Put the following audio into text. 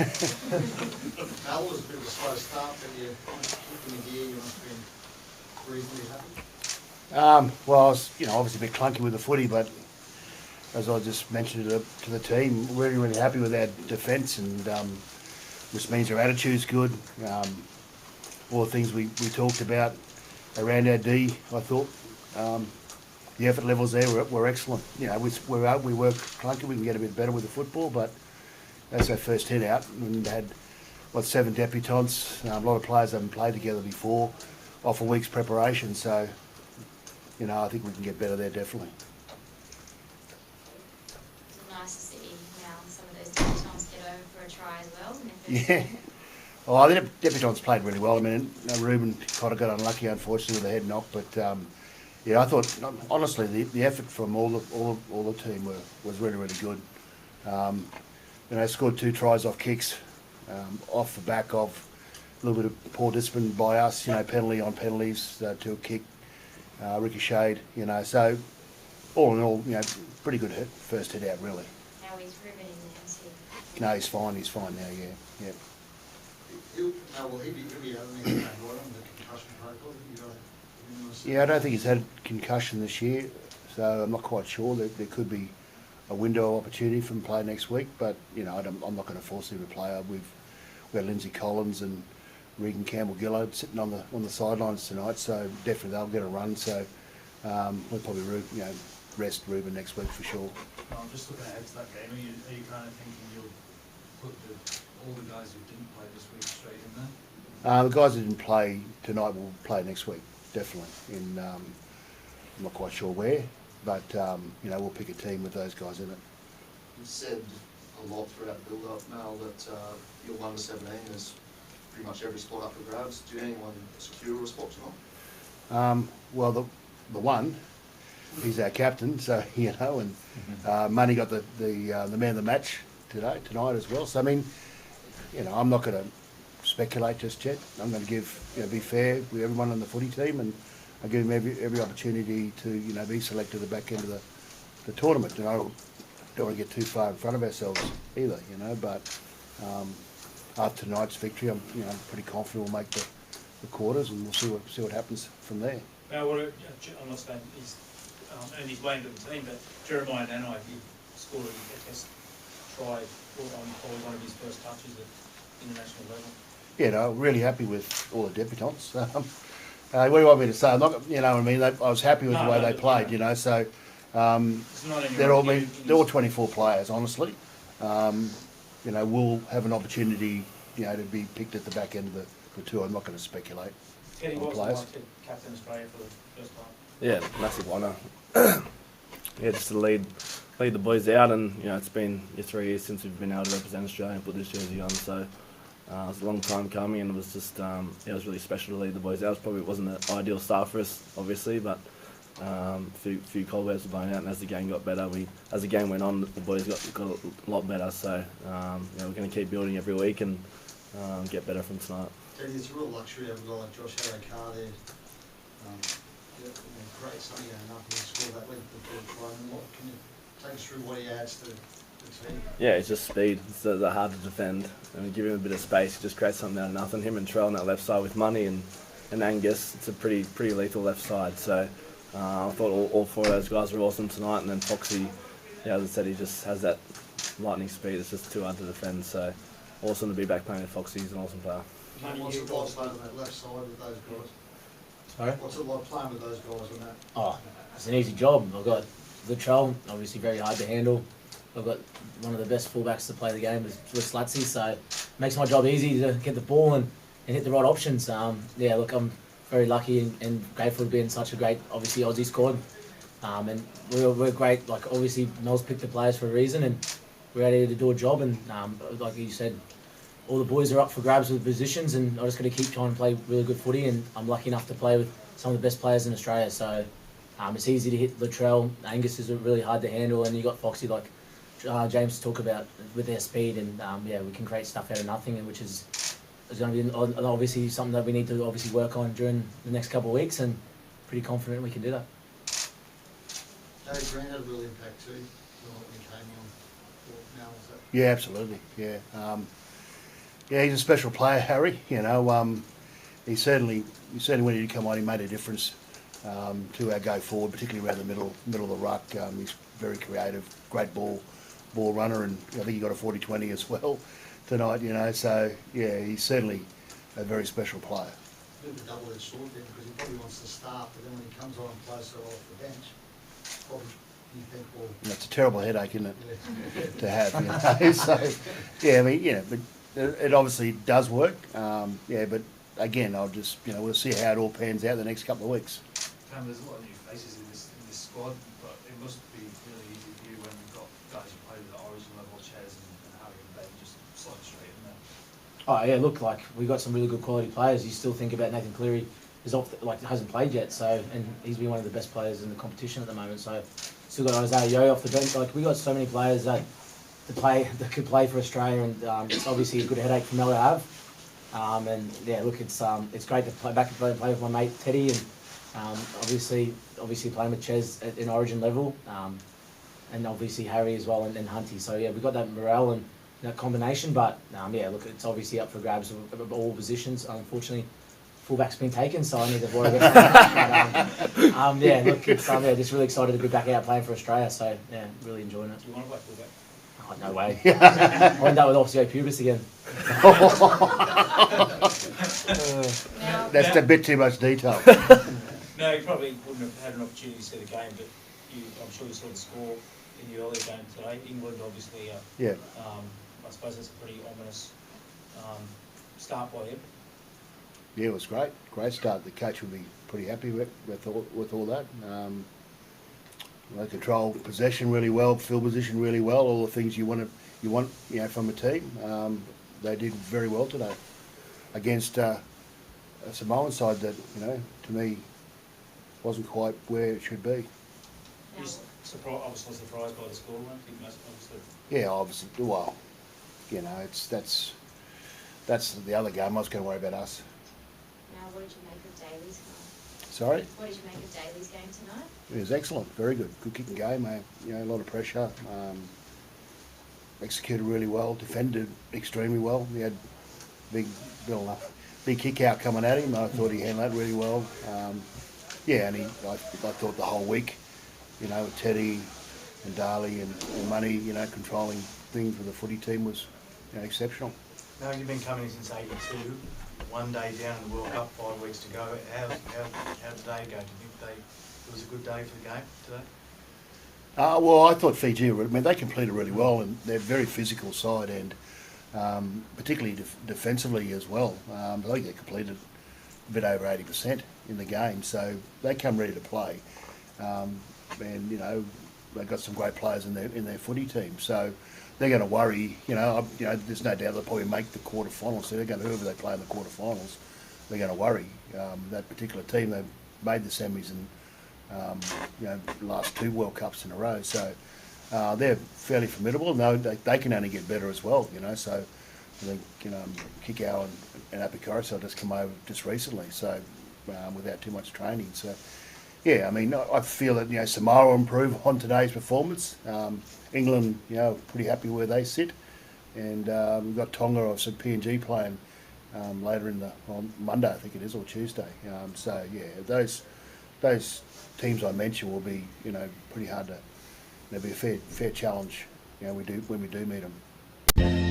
Mal was a bit of a slow start, but you in the gear, you must have been reasonably happy. Well, I was, obviously a bit clunky with the footy, but as I just mentioned to the team, really, really happy with our defence, and which means our attitude's good. All the things we talked about around our D, I thought the effort levels there were excellent. We work clunky, we can get a bit better with the football, but that's our first hit out, and had 7 debutants. A lot of players haven't played together before, off a week's preparation, so I think we can get better there definitely. Nice to see some of those debutants get over for a try as well. Yeah. Well, I think debutants played really well. I mean, Ruben kind of got unlucky, unfortunately, with a head knock, but I thought honestly the effort from all the team was really, really good. Scored 2 tries off kicks, off the back of a little bit of poor discipline by us. Penalty on penalties to a kick, ricocheted. So all in all, pretty good first hit out really. How is Ruben in the MC? No, he's fine. He's fine now. Yeah. Will he be out of the concussion protocol? Yeah, I don't think he's had concussion this year, so I'm not quite sure. There could be a window of opportunity for him to play next week, but I'm not going to force him to play. We've got Lindsay Collins and Regan Campbell-Gillard sitting on the sidelines tonight, so definitely they'll get a run. So we'll probably rest Ruben next week for sure. I'm just looking ahead to that game. Are you kind of thinking you'll put all the guys who didn't play this week straight in there? The guys who didn't play tonight will play next week, definitely. I'm not quite sure where, but we'll pick a team with those guys in it. You said a lot throughout the build-up, Mal, that your 1-17 is pretty much every spot up for grabs. Do anyone secure a spot tonight? Well, the one, he's our captain, so and Money got the man of the match tonight as well. So I mean, I'm not going to speculate just yet. I'm going to be fair with everyone on the footy team, and I give them every opportunity to be selected at the back end of the tournament. I don't want to get too far in front of ourselves either, But after tonight's victory, I'm pretty confident we'll make the quarters, and we'll see what happens from there. Now, I'm not saying he's earned his way into the team, but Jeremiah Nanai, he scored a test try on probably one of his first touches at international level. Yeah, really happy with all the debutants. What do you want me to say? I'm not, what I mean. I was happy with the way they played. So they're all 24 players. Honestly, we'll have an opportunity, to be picked at the back end of the tour. I'm not going to speculate. Eddie, what was it like to captain Australia for the first time? Yeah, massive honour. Just to lead the boys out, and it's been 3 years since we've been able to represent Australia and put this jersey on. So it was a long time coming, and it was just it was really special to lead the boys out. It wasn't an ideal start for us, obviously, but a few cobwebs were blown out, and as the game got better, as the game went on, the boys got a lot better. So we're going to keep building every week and get better from tonight. It's a real luxury to have a guy like Josh Harry-Carr there. Great something enough to score that length before trying. Can you take us through what he adds to the team? Yeah, it's just speed. It's the hard to defend, and we give him a bit of space. He just creates something out of nothing. Him and Trell on that left side with Money and Angus. It's a pretty lethal left side. So I thought all 4 of those guys were awesome tonight, and then Foxy, as I said, he just has that lightning speed. It's just too hard to defend. So awesome to be back playing with Foxy. He's an awesome player. What's it like playing on that left side with those guys? Sorry? What's it like playing with those guys on that? Oh, it's an easy job. I've got the Trell, obviously very hard to handle. I've got one of the best fullbacks to play the game with Slatsy, so it makes my job easy to get the ball and hit the right options. I'm very lucky and grateful to be in such a great, obviously, Aussie squad. And we're great. Obviously, Mel's picked the players for a reason, and we're ready to do a job. And like you said, all the boys are up for grabs with positions, and I just got to keep trying to play really good footy. And I'm lucky enough to play with some of the best players in Australia. So it's easy to hit Latrell. Angus is really hard to handle, and you got Foxy like James talk about with their speed, and we can create stuff out of nothing, and which is going to be obviously something that we need to obviously work on during the next couple of weeks, and pretty confident we can do that. Dave Green had a real impact too when he came on. Yeah, absolutely. Yeah, Yeah, he's a special player, Harry. You know, he certainly when he did come on, he made a difference to our go forward, particularly around the middle of the ruck. He's very creative, great ball runner, and I think he got a 40-20 as well tonight. You know, so yeah, he's certainly a very special player. A bit of a double-edged sword there, because he probably wants to start, but then when he comes on and plays so well off the bench, probably you think, well... That's a terrible headache, isn't it, Yeah. to have, you know? So, yeah, I mean, yeah, but it obviously does work. Yeah, but again, I'll just, you know, we'll see how it all pans out the next couple of weeks. Cam, there's a lot of new faces in this squad, but it must be really easy for you when you've got guys who played at the Origin level, Ches and Harry and Ben, just slide straight in there. Oh yeah, look, like we got some really good quality players. You still think about Nathan Cleary is off, hasn't played yet, so, and he's been one of the best players in the competition at the moment. So still got Isaiah Yeo off the bench. Like we got so many players that could play for Australia, and it's obviously a good headache for Mel to have. And yeah, look, it's great to play back and play with my mate Teddy, and obviously playing with Ches in Origin level, and obviously Harry as well, and Hunty. So yeah, we've got that morale and that combination. But yeah, look, it's obviously up for grabs of all positions. Unfortunately, fullback's been taken, so I need to worry about that. But, yeah, look, it's yeah, just really excited to be back out playing for Australia. So yeah, really enjoying it. Do you want to play fullback? Oh, no way. I'll end up with Osseo Pubis again. That's a bit too much detail. No, you probably wouldn't have had an opportunity to see the game, but I'm sure you saw the score in the earlier game today. England, obviously, Yeah. I suppose that's a pretty ominous start by him. Yeah, it was great. Great start. The coach would be pretty happy with all that. They control possession really well, field position really well, all the things you want, you know, from a team. They did very well today against a Samoan side that, you know, to me wasn't quite where it should be. I was surprised by the score, I think that's obviously. Yeah, obviously. Well, you know, that's the other game. I was going to worry about us. Now, what did you make of Daly's game? Sorry? What did you make of Daly's game tonight? It was excellent, very good. Good kicking game, you know, a lot of pressure. Executed really well, defended extremely well. He had big kick out coming at him. I thought he handled that really well. Yeah, and I thought the whole week, you know, with Teddy and Darley and Money, you know, controlling things with the footy team was, you know, exceptional. Now you've been coming in since '82, one day down in the World Cup, 5 weeks to go. How did today go? Do you think it was a good day for the game today? Well, I thought Fiji, I mean, they completed really well, and they're a very physical side, and particularly defensively as well. I think they completed a bit over 80% in the game, so they come ready to play. And you know, they've got some great players in their footy team, so they're going to worry. You know, there's no doubt they'll probably make the quarterfinals. So they're going to, whoever they play in the quarterfinals, they're going to worry. That particular team, they've made the semis and you know, last 2 World Cups in a row, so they're fairly formidable. No, they can only get better as well. You know, so I think, you know, Kikau and Apikoris just come over just recently, so without too much training. So yeah, I mean, I feel that, you know, Samoa will improve on today's performance. England, you know, pretty happy where they sit, and we've got Tonga or some PNG playing later on Monday, I think it is, or Tuesday. So yeah, those teams I mentioned will be, you know, pretty hard to. There'll be a fair challenge, you know, when we do meet them.